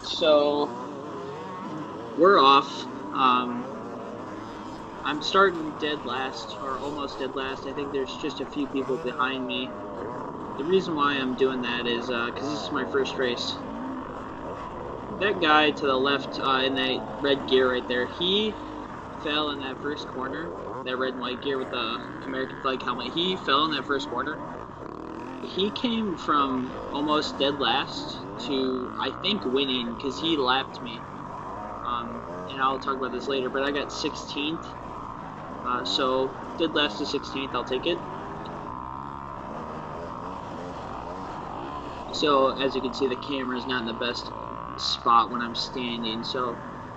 So we're off. I'm starting dead last, or almost dead last. I think there's just a few people behind me. The reason why I'm doing that is because this is my first race. That guy to the left in that red gear right there, he fell in that first corner. That red and white gear with the American flag helmet. He fell in that first corner. He came from almost dead last to, I think, winning because he lapped me. And I'll talk about this later, but I got 16th. So dead last to 16th, I'll take it. So as you can see, the camera's not in the best spot when I'm standing. So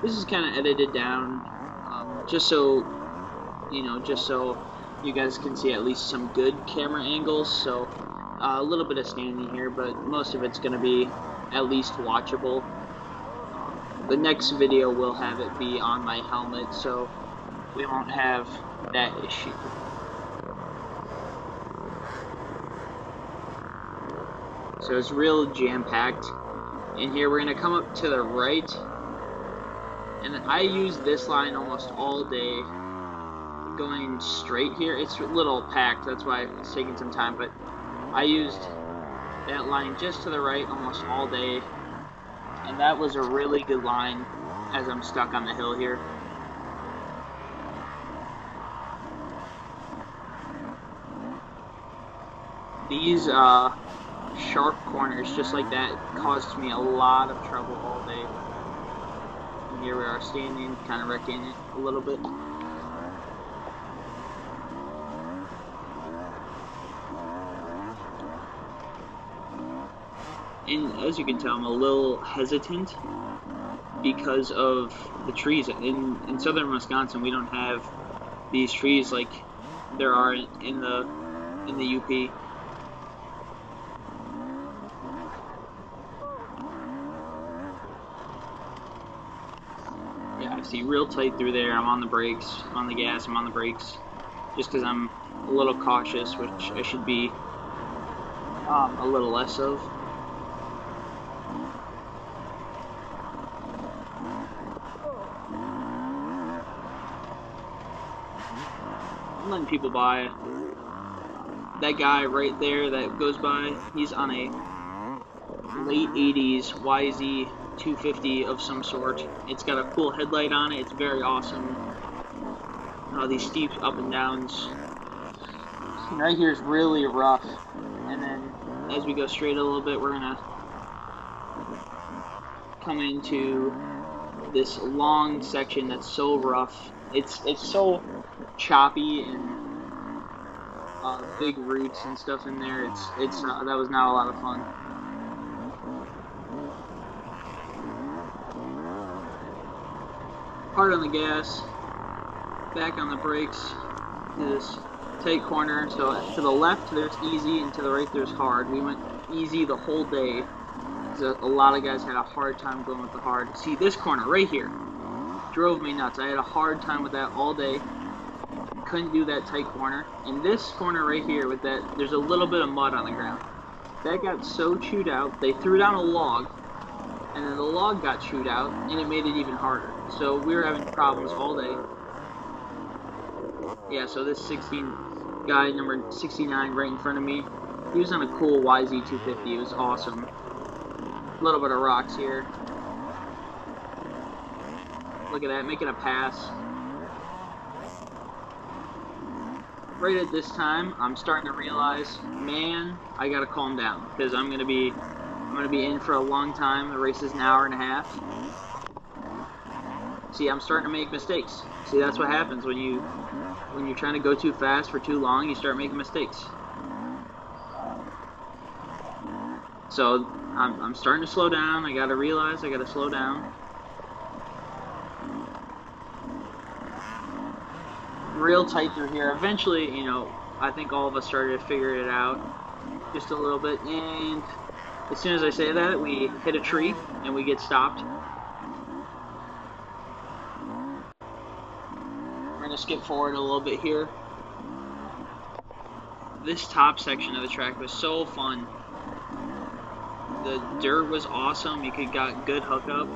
this is kind of edited down, just so you guys can see at least some good camera angles. So a little bit of standing here, but most of it's going to be at least watchable. The next video will have it be on my helmet, so we won't have that issue. So it's real jam-packed. In here, we're going to come up to the right, and I use this line almost all day, going straight here. It's a little packed, that's why it's taking some time, but I used that line just to the right almost all day, and that was a really good line as I'm stuck on the hill here. These sharp corners just like that caused me a lot of trouble all day. And here we are standing, kind of wrecking it a little bit. And as you can tell, I'm a little hesitant because of the trees. In southern Wisconsin, we don't have these trees like there are in the UP. Yeah, I see real tight through there. I'm on the brakes, I'm on the gas, I'm on the brakes, just because I'm a little cautious, which I should be a little less of. I'm letting people by. That guy right there that goes by, he's on a late 80s YZ 250 of some sort. It's got a cool headlight on it. It's very awesome. These steep up and downs. Right here is really rough. And then as we go straight a little bit, we're gonna come into this long section that's so rough. It's so choppy and big roots and stuff in there. That was not a lot of fun. Hard on the gas, back on the brakes. This tight corner. So to the left there's easy, and to the right there's hard. We went easy the whole day. A lot of guys had a hard time going with the hard. See, this corner right here drove me nuts. I had a hard time with that all day. Couldn't do that tight corner. And this corner right here with that, there's a little bit of mud on the ground. That got so chewed out, they threw down a log, and then the log got chewed out, and it made it even harder. So we were having problems all day. Yeah, so this 16 guy, number 69, right in front of me, he was on a cool YZ 250. It was awesome. A little bit of rocks here. Look at that, making a pass. Right at this time, I'm starting to realize, man, I gotta calm down, because I'm gonna be in for a long time. The race is an hour and a half. See, I'm starting to make mistakes. See, that's what happens when you're trying to go too fast for too long. You start making mistakes. So I'm starting to slow down. I gotta realize I gotta slow down. Real tight through here. Eventually, I think all of us started to figure it out just a little bit, and as soon as I say that, we hit a tree and we get stopped. We're gonna skip forward a little bit here. This top section of the track was so fun. The dirt was awesome. You could got good hookup.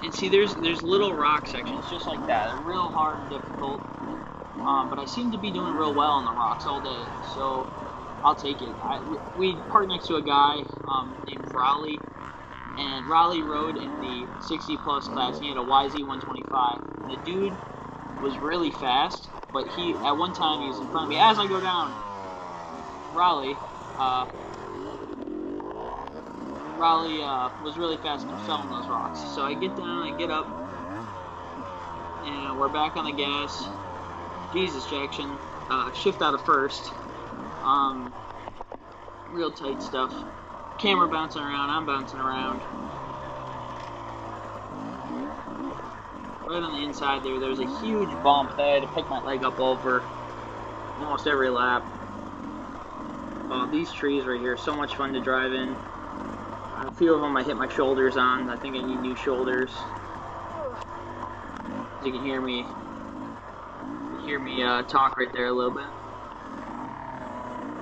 And see, there's little rock sections just like that. They're real hard and difficult. But I seem to be doing real well on the rocks all day, so I'll take it. We parked next to a guy named Raleigh, and Raleigh rode in the 60 plus class. He had a YZ125. And the dude was really fast, but at one time he was in front of me. As I go down, Raleigh was really fast and fell on those rocks. So I get down, I get up, and we're back on the gas. Jesus, Jackson, shift out of first. Real tight stuff. Camera bouncing around, I'm bouncing around. Right on the inside there's a huge bump that I had to pick my leg up over almost every lap. Oh, these trees right here, so much fun to drive in. A few of them I hit my shoulders on. I think I need new shoulders. You can hear me talk right there a little bit.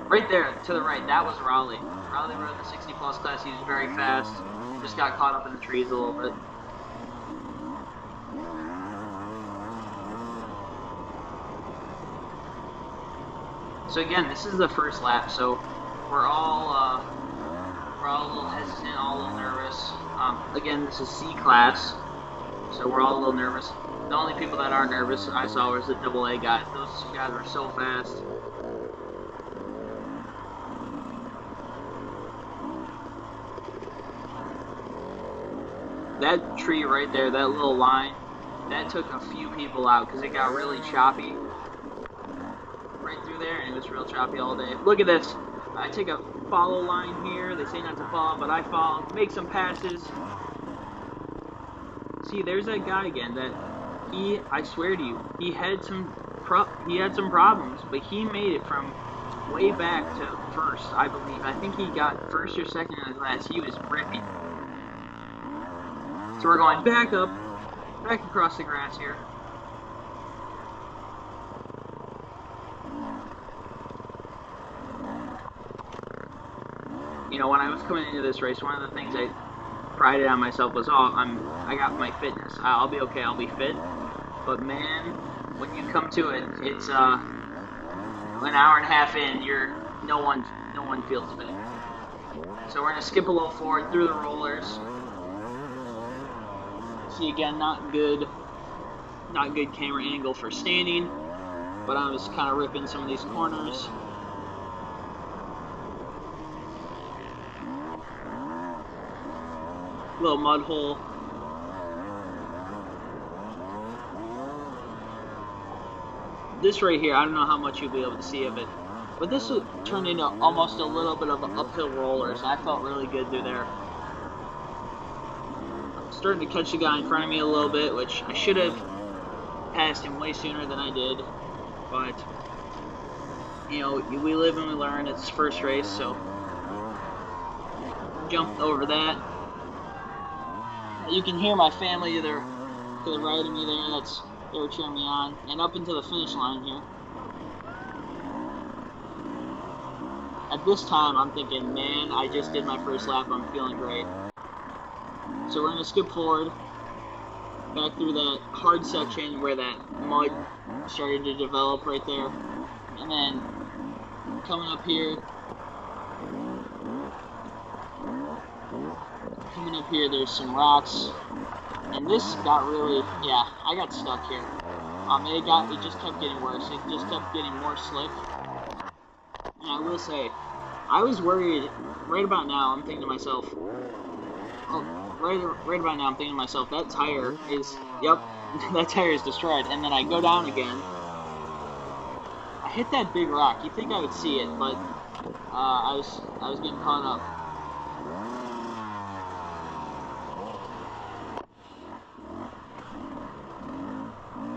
Right there, to the right, that was Raleigh. Raleigh rode the 60 plus class. He was very fast. Just got caught up in the trees a little bit. So again, this is the first lap, so we're all a little hesitant, all a little nervous. Again, this is C class, so we're all a little nervous. The only people that are nervous I saw was the AA guys. Those guys were so fast. That tree right there, that little line, that took a few people out because it got really choppy right through there, and it was real choppy all day. Look at this. I take a follow line here. They say not to follow, but I follow. Make some passes. See, there's that guy again that I swear to you, he had some problems, but he made it from way back to first, I believe. I think he got first or second in the class. He was ripping. So we're going back across the grass here. You know, when I was coming into this race, one of the things I prided on myself was, I got my fitness. I'll be okay. I'll be fit. But man, when you come to it, it's an hour and a half in. No one feels fit. So we're gonna skip a little forward through the rollers. See, again, not good camera angle for standing, but I was kind of ripping some of these corners. Little mud hole. This right here, I don't know how much you'll be able to see of it, but this turned into almost a little bit of an uphill roller, so I felt really good through there. I'm starting to catch the guy in front of me a little bit, which I should have passed him way sooner than I did, but you know, we live and we learn. It's first race, so jumped over that. You can hear my family to the right of me there. They were cheering me on, and up into the finish line here. At this time, I'm thinking, man, I just did my first lap. I'm feeling great. So we're gonna skip forward, back through that hard section where that mud started to develop right there, and then coming up here. There's some rocks, and this got really, I got stuck here. It just kept getting worse. It just kept getting more slick. And I will say, I was worried. Right about now, I'm thinking to myself, that tire is, that tire is destroyed. And then I go down again. I hit that big rock. You'd think I would see it, but I was getting caught up.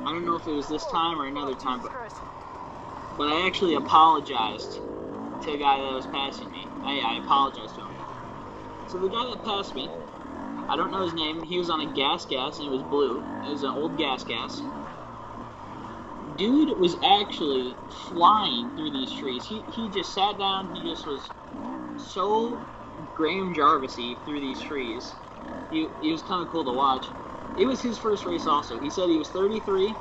I don't know if it was this time or another time, but I actually apologized to the guy that was passing me. I apologized to him. So the guy that passed me, I don't know his name. He was on a gas, and it was blue. It was an old gas. dude was actually flying through these trees. He just sat down. He just was so Graham Jarvis-y through these trees. He was kind of cool to watch. It was his first race also. He said he was 33.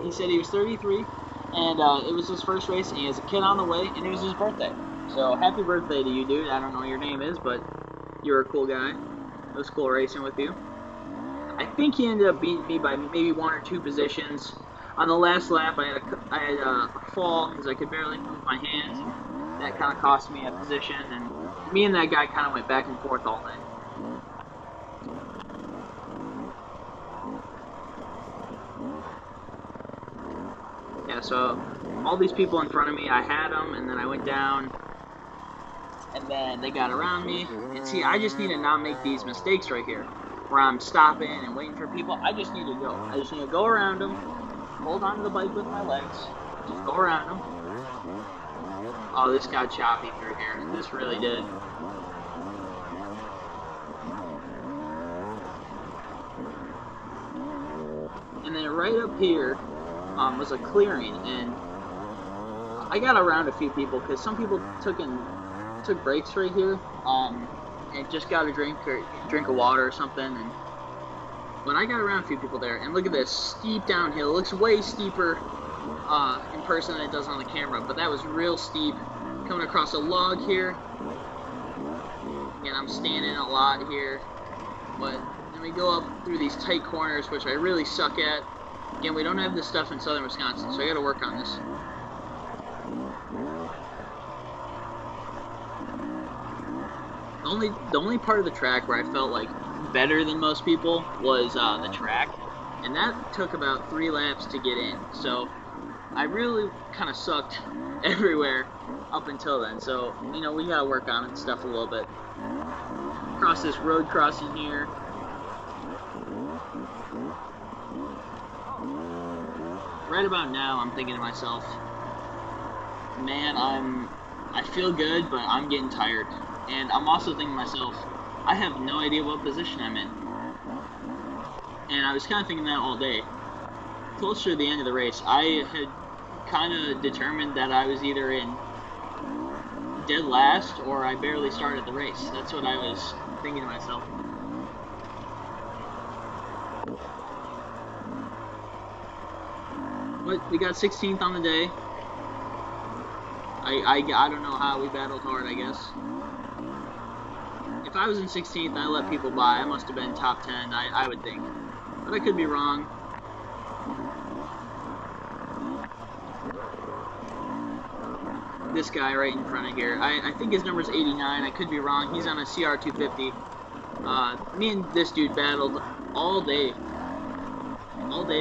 He said he was 33, and it was his first race, and he has a kid on the way, and it was his birthday. So happy birthday to you, dude. I don't know what your name is, but you're a cool guy. It was cool racing with you. I think he ended up beating me by maybe 1 or 2 positions. On the last lap, I had a fall because I could barely move my hands. That kind of cost me a position, and me and that guy kind of went back and forth all day. Yeah, so all these people in front of me, I had them, and then I went down, and then they got around me. And see, I just need to not make these mistakes right here, where I'm stopping and waiting for people. I just need to go. I just need to go around them, hold onto the bike with my legs, just go around them. Oh, this got choppy through here. This really did. And then right up here was a clearing, and I got around a few people because some people took breaks right here, and just got a drink of water or something. And when I got around a few people there, and look at this steep downhill. It looks way steeper in person than it does on the camera, but that was real steep. Coming across a log here. Again, I'm standing a lot here, but then we go up through these tight corners, which I really suck at. Again, we don't have this stuff in southern Wisconsin, so I gotta work on this. The only part of the track where I felt like better than most people was the track, and that took about 3 laps to get in. So I really kind of sucked everywhere up until then. So, you know, we gotta work on it and stuff a little bit. Across this road crossing here. Right about now, I'm thinking to myself, man, I feel good, but I'm getting tired. And I'm also thinking to myself, I have no idea what position I'm in. And I was kind of thinking that all day. Closer to the end of the race, I had kind of determined that I was either in dead last or I barely started the race. That's what I was thinking to myself. But we got 16th on the day. I don't know how we battled hard, I guess. If I was in 16th, I let people by. I must have been top 10, I would think. But I could be wrong. This guy right in front of here, I think his number's 89. I could be wrong. He's on a CR250. Me and this dude battled all day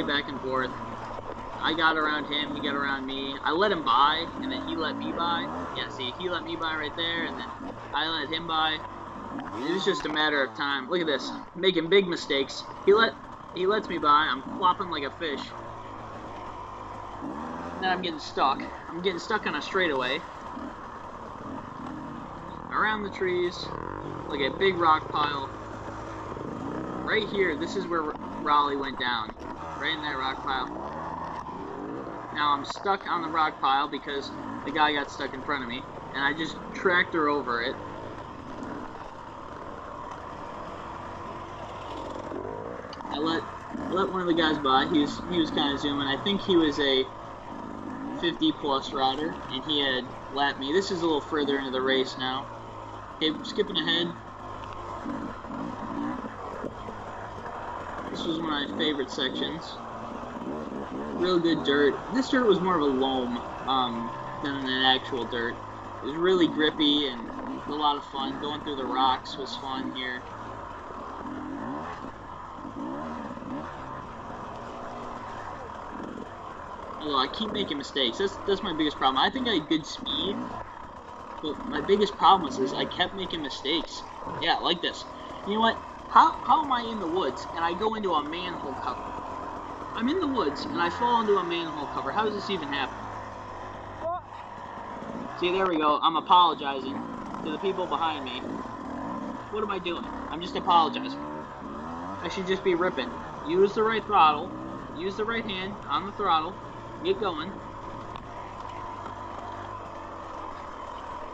back and forth. I got around him, he got around me. I let him by, and then he let me by. Yeah, see, he let me by right there, and then I let him by. It was just a matter of time. Look at this, making big mistakes. He lets me by. I'm flopping like a fish. Then I'm getting stuck. I'm getting stuck on a straightaway. Around the trees, like a big rock pile. Right here, this is where Raleigh went down. Right in that rock pile. Now I'm stuck on the rock pile because the guy got stuck in front of me, and I just tractor over it. I let one of the guys by. He was kind of zooming. I think he was a 50+ rider, and he had lapped me. This is a little further into the race now. Okay, skipping ahead. This was one of my favorite sections. Real good dirt. This dirt was more of a loam than an actual dirt. It was really grippy and a lot of fun. Going through the rocks was fun here. Although I keep making mistakes. That's my biggest problem. I think I had good speed, but my biggest problem was I kept making mistakes. Yeah, like this. You know what? How am I in the woods and I go into a manhole cover? I'm in the woods and I fall into a manhole cover. How does this even happen? See, there we go. I'm apologizing to the people behind me. What am I doing? I'm just apologizing. I should just be ripping. use the right throttle, use the right hand on the throttle, get going.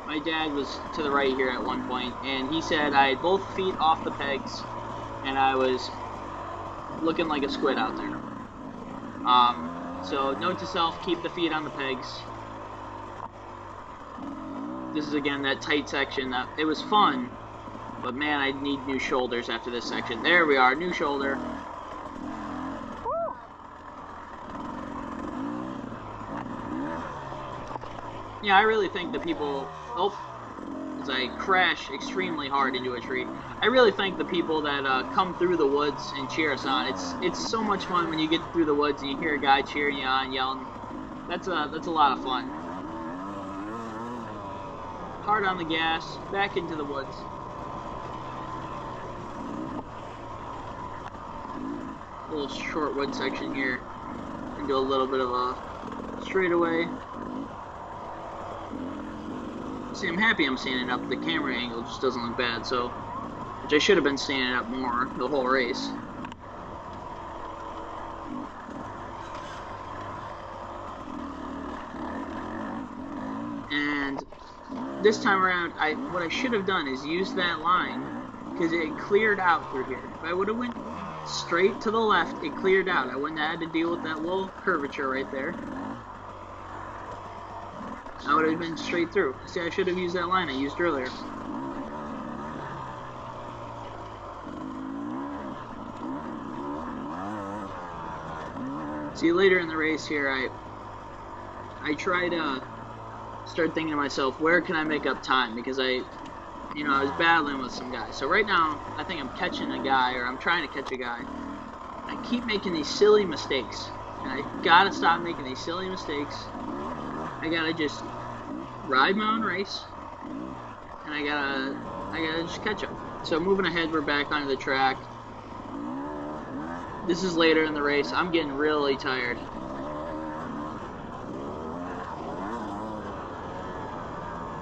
My dad was to the right here at one point, and he said I had both feet off the pegs, and I was looking like a squid out there. So note to self, keep the feet on the pegs. This is again that tight section. It was fun, but man, I need new shoulders after this section. There we are, new shoulder. Yeah, I really think the people, as I crash extremely hard into a tree, I really thank the people that come through the woods and cheer us on. It's so much fun when you get through the woods and you hear a guy cheering you on, yelling. That's a lot of fun. Hard on the gas, back into the woods. A little short wood section here, into a little bit of a straightaway. See, I'm happy I'm standing up. The camera angle just doesn't look bad, so, which I should have been standing up more the whole race. And this time around, what I should have done is use that line, because it cleared out through here. If I would have went straight to the left, it cleared out. I wouldn't have had to deal with that little curvature right there. I would have been straight through. See, I should have used that line I used earlier. See, later in the race here, I try to start thinking to myself, where can I make up time? Because I was battling with some guys. So right now, I think I'm catching a guy, or I'm trying to catch a guy. I keep making these silly mistakes, and I gotta stop making these silly mistakes. I gotta just ride my own race, and I gotta just catch up. So moving ahead, we're back onto the track. This is later in the race. I'm getting really tired.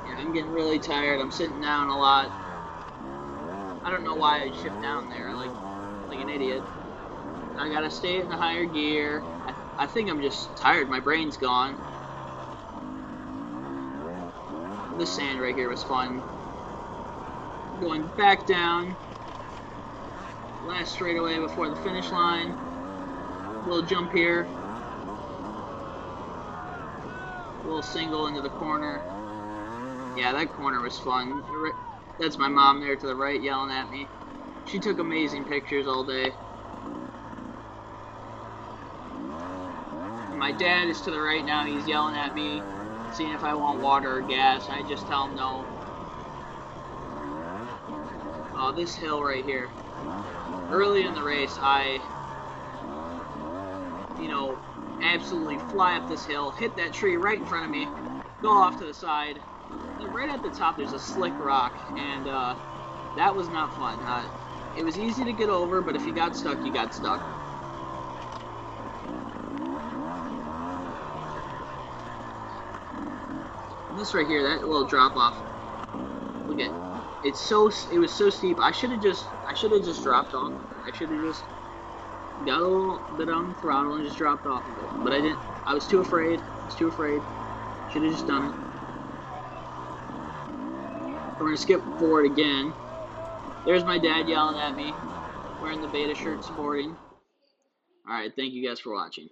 Yeah, I'm getting really tired. I'm sitting down a lot. I don't know why I shift down there, like an idiot. I gotta stay in the higher gear. I think I'm just tired. My brain's gone. This sand right here was fun. Going back down. Last straightaway before the finish line. Little jump here. Little single into the corner. Yeah, that corner was fun. That's my mom there to the right yelling at me. She took amazing pictures all day. My dad is to the right now. He's yelling at me, seeing if I want water or gas. I just tell him no. Oh, this hill right here. Early in the race, I, absolutely fly up this hill, hit that tree right in front of me, go off to the side. And right at the top, there's a slick rock, and that was not fun. It was easy to get over, but if you got stuck, you got stuck. This right here, that little drop off. Look at it. It was so steep. I should have just dropped off. I should have just got a little bit on the throttle and just dropped off of it. But I didn't. I was too afraid. Should have just done it. We're gonna skip forward again. There's my dad yelling at me, wearing the Beta shirt, sporting. All right, thank you guys for watching.